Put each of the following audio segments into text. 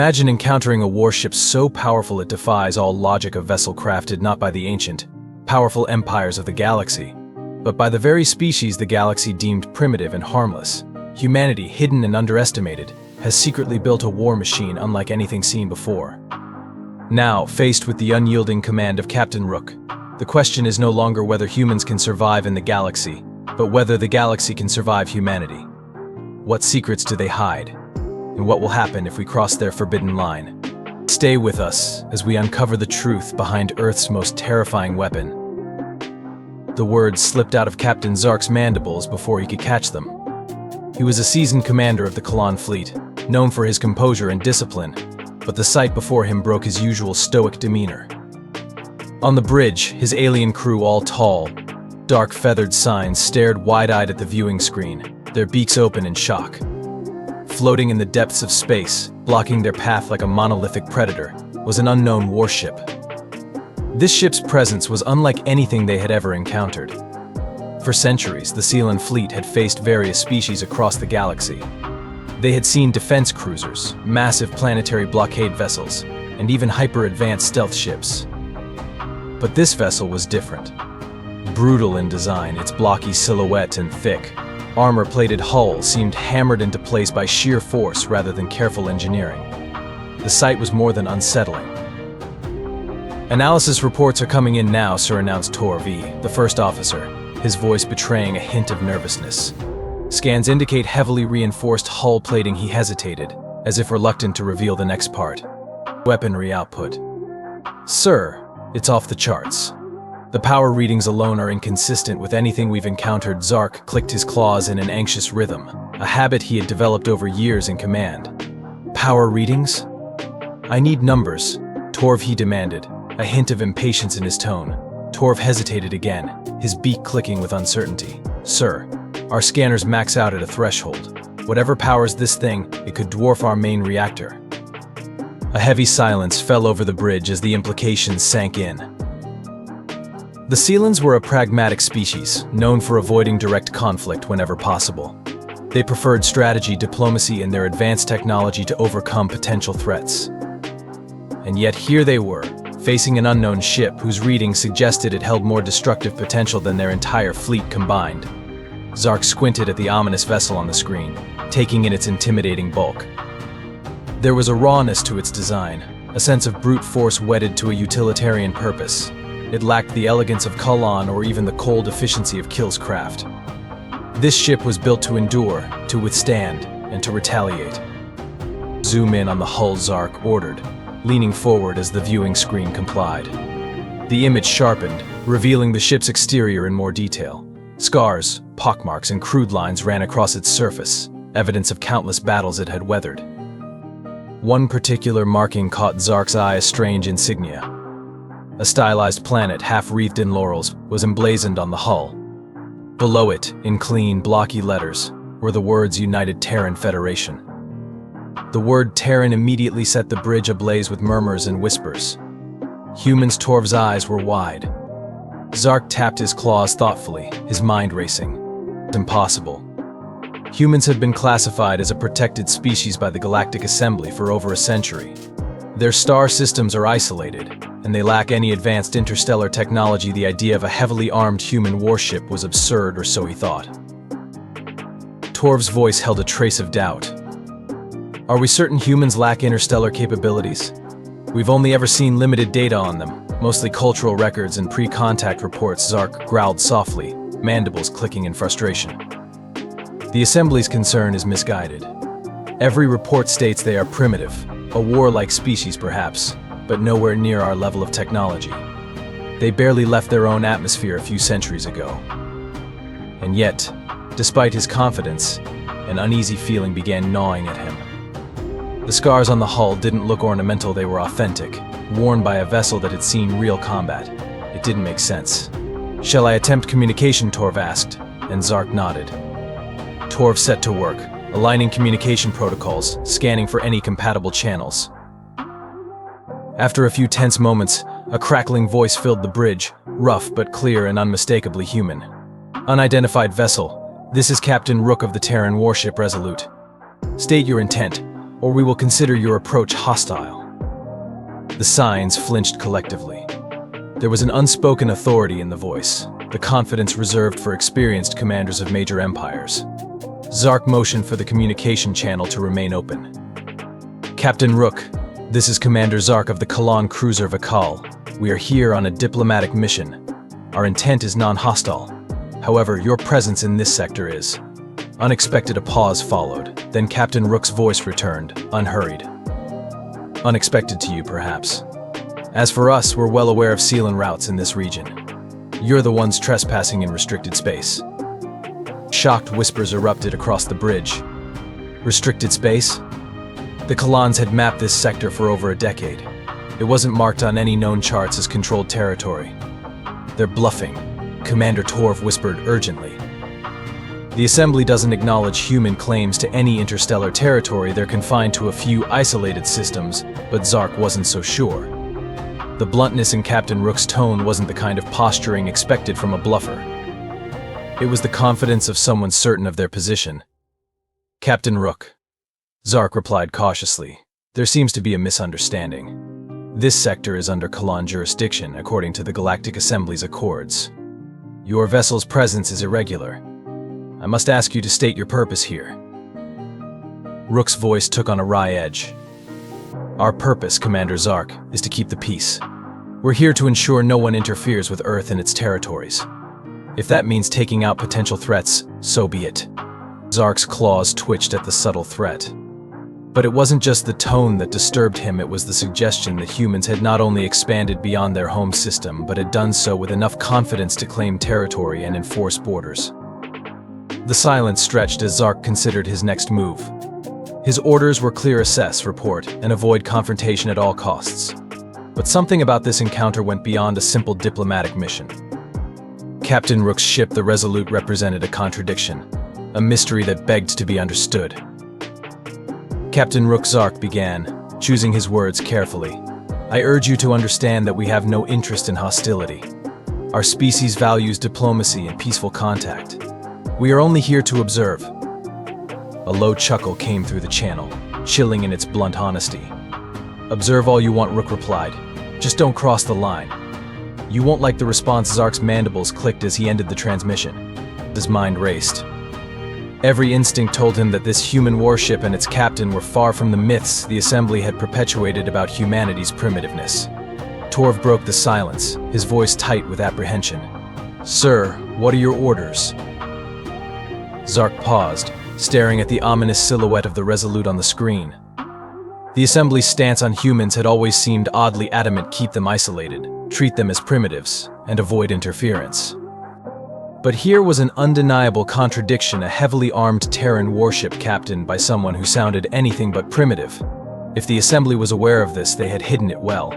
Imagine encountering a warship so powerful it defies all logic of vessel crafted not by the ancient, powerful empires of the galaxy, but by the very species the galaxy deemed primitive and harmless. Humanity, hidden and underestimated, has secretly built a war machine unlike anything seen before. Now, faced with the unyielding command of Captain Rook, the question is no longer whether humans can survive in the galaxy, but whether the galaxy can survive humanity. What secrets do they hide? And what will happen if we cross their forbidden line? Stay with us as we uncover the truth behind Earth's most terrifying weapon. The words slipped out of Captain Zark's mandibles before he could catch them. He was a seasoned commander of the Kalan fleet, known for his composure and discipline, but the sight before him broke his usual stoic demeanor. On the bridge, his alien crew, all tall, dark feathered signs, stared wide-eyed at the viewing screen, their beaks open in shock. Floating in the depths of space, blocking their path like a monolithic predator, was an unknown warship. This ship's presence was unlike anything they had ever encountered. For centuries, the Sealan fleet had faced various species across the galaxy. They had seen defense cruisers, massive planetary blockade vessels, and even hyper-advanced stealth ships. But this vessel was different. Brutal in design, its blocky silhouette and thick, armor-plated hull seemed hammered into place by sheer force rather than careful engineering. The sight was more than unsettling. "Analysis reports are coming in now, sir," announced Tor V, the first officer, his voice betraying a hint of nervousness. "Scans indicate heavily reinforced hull plating." He hesitated, as if reluctant to reveal the next part. "Weaponry output." "Sir, it's off the charts. The power readings alone are inconsistent with anything we've encountered." Zark clicked his claws in an anxious rhythm, a habit he had developed over years in command. "Power readings? I need numbers," Torv he demanded, a hint of impatience in his tone. Torv hesitated again, his beak clicking with uncertainty. "Sir, our scanners max out at a threshold. Whatever powers this thing, it could dwarf our main reactor." A heavy silence fell over the bridge as the implications sank in. The Sealans were a pragmatic species, known for avoiding direct conflict whenever possible. They preferred strategy, diplomacy, and their advanced technology to overcome potential threats. And yet here they were, facing an unknown ship whose readings suggested it held more destructive potential than their entire fleet combined. Zark squinted at the ominous vessel on the screen, taking in its intimidating bulk. There was a rawness to its design, a sense of brute force wedded to a utilitarian purpose. It lacked the elegance of Kalan or even the cold efficiency of Kill's craft. This ship was built to endure, to withstand, and to retaliate. "Zoom in on the hull," Zark ordered, leaning forward as the viewing screen complied. The image sharpened, revealing the ship's exterior in more detail. Scars, pockmarks, and crude lines ran across its surface, evidence of countless battles it had weathered. One particular marking caught Zark's eye: a strange insignia. A stylized planet, half-wreathed in laurels, was emblazoned on the hull. Below it, in clean, blocky letters, were the words "United Terran Federation." The word Terran immediately set the bridge ablaze with murmurs and whispers. Humans, Torv's eyes were wide. Zark tapped his claws thoughtfully, his mind racing. Impossible. Humans had been classified as a protected species by the Galactic Assembly for over a century. Their star systems are isolated, and they lack any advanced interstellar technology. The idea of a heavily armed human warship was absurd, or so he thought. Torv's voice held a trace of doubt. "Are we certain humans lack interstellar capabilities? We've only ever seen limited data on them, mostly cultural records and pre-contact reports." Zark growled softly, mandibles clicking in frustration. "The Assembly's concern is misguided. Every report states they are primitive, a warlike species perhaps, but nowhere near our level of technology. They barely left their own atmosphere a few centuries ago." And yet, despite his confidence, an uneasy feeling began gnawing at him. The scars on the hull didn't look ornamental, they were authentic, worn by a vessel that had seen real combat. It didn't make sense. "Shall I attempt communication?" Torv asked, and Zark nodded. Torv set to work, aligning communication protocols, scanning for any compatible channels. After a few tense moments, a crackling voice filled the bridge, rough but clear and unmistakably human. "Unidentified vessel. This is Captain Rook of the Terran warship Resolute. State your intent. or we will consider your approach hostile." The signs flinched collectively. There was an unspoken authority in the voice, the confidence reserved for experienced commanders of major empires. Zark motioned for the communication channel to remain open. "Captain Rook, this is Commander Zark of the Kalan cruiser Vakal. We are here on a diplomatic mission. Our intent is non-hostile. However, your presence in this sector is." Unexpected, a pause followed, then Captain Rook's voice returned, unhurried. "Unexpected to you, perhaps. As for us, we're well aware of sealant routes in this region. You're the ones trespassing in restricted space." Shocked whispers erupted across the bridge. Restricted space? The Kalans had mapped this sector for over a decade. It wasn't marked on any known charts as controlled territory. "They're bluffing," Commander Torv whispered urgently. "The Assembly doesn't acknowledge human claims to any interstellar territory. They're confined to a few isolated systems," but Zark wasn't so sure. The bluntness in Captain Rook's tone wasn't the kind of posturing expected from a bluffer. It was the confidence of someone certain of their position. "Captain Rook," Zark replied cautiously, "there seems to be a misunderstanding. This sector is under Kalan jurisdiction according to the Galactic Assembly's accords. Your vessel's presence is irregular. I must ask you to state your purpose here." Rook's voice took on a wry edge. "Our purpose, Commander Zark, is to keep the peace. We're here to ensure no one interferes with Earth and its territories. If that means taking out potential threats, so be it." Zark's claws twitched at the subtle threat. But it wasn't just the tone that disturbed him, it was the suggestion that humans had not only expanded beyond their home system, but had done so with enough confidence to claim territory and enforce borders. The silence stretched as Zark considered his next move. His orders were clear: assess, report, and avoid confrontation at all costs. But something about this encounter went beyond a simple diplomatic mission. Captain Rook's ship, the Resolute, represented a contradiction, a mystery that begged to be understood. Captain Rook, Zark began, choosing his words carefully. "I urge you to understand that we have no interest in hostility. Our species values diplomacy and peaceful contact. We are only here to observe." A low chuckle came through the channel, chilling in its blunt honesty. "Observe all you want," Rook replied. "Just don't cross the line." "You won't like the response." Zark's mandibles clicked as he ended the transmission. His mind raced. Every instinct told him that this human warship and its captain were far from the myths the Assembly had perpetuated about humanity's primitiveness. Torv broke the silence, his voice tight with apprehension. "Sir, what are your orders?" Zark paused, staring at the ominous silhouette of the Resolute on the screen. The Assembly's stance on humans had always seemed oddly adamant: keep them isolated, treat them as primitives, and avoid interference. But here was an undeniable contradiction: a heavily armed Terran warship captained by someone who sounded anything but primitive. If the Assembly was aware of this, they had hidden it well.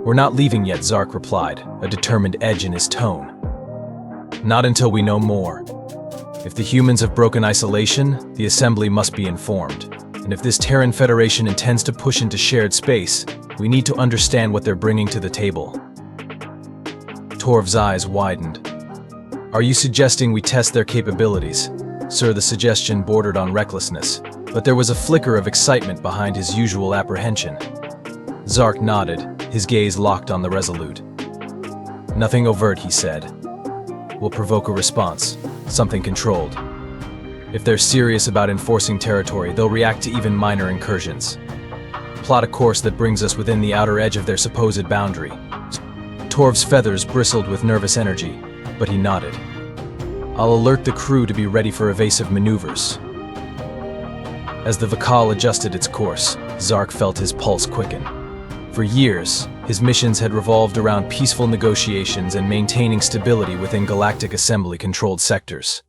"We're not leaving yet," Zark replied, a determined edge in his tone. "Not until we know more. If the humans have broken isolation, the Assembly must be informed. And if this Terran Federation intends to push into shared space, we need to understand what they're bringing to the table." Torv's eyes widened. "Are you suggesting we test their capabilities?" "Sir," the suggestion bordered on recklessness, but there was a flicker of excitement behind his usual apprehension. Zark nodded, his gaze locked on the Resolute. "Nothing overt," he said. "We'll provoke a response, something controlled. If they're serious about enforcing territory, they'll react to even minor incursions. Plot a course that brings us within the outer edge of their supposed boundary." Torv's feathers bristled with nervous energy, but he nodded. "I'll alert the crew to be ready for evasive maneuvers." As the Vakal adjusted its course, Zark felt his pulse quicken. For years, his missions had revolved around peaceful negotiations and maintaining stability within Galactic Assembly-controlled sectors.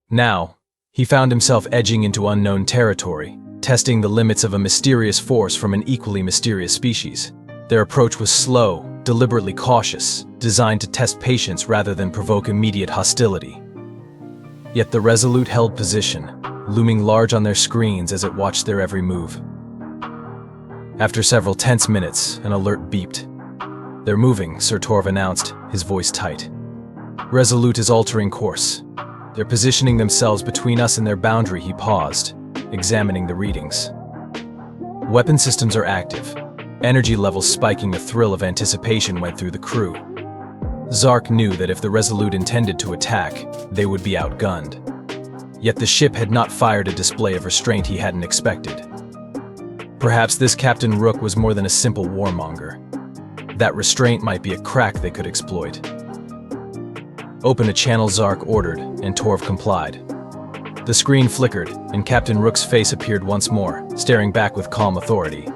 Now, he found himself edging into unknown territory, testing the limits of a mysterious force from an equally mysterious species. Their approach was slow, deliberately cautious, designed to test patience rather than provoke immediate hostility. Yet the Resolute held position, looming large on their screens as it watched their every move. After several tense minutes, an alert beeped. "They're moving," Sir Torv announced, his voice tight. "Resolute is altering course. They're positioning themselves between us and their boundary." He paused, examining the readings. Weapon systems are active. Energy levels spiking, a thrill of anticipation went through the crew. Zark knew that if the Resolute intended to attack, they would be outgunned. Yet the ship had not fired a display of restraint he hadn't expected. Perhaps this Captain Rook was more than a simple warmonger. That restraint might be a crack they could exploit. "Open a channel," Zark ordered, and Torv complied. The screen flickered, and Captain Rook's face appeared once more, staring back with calm authority.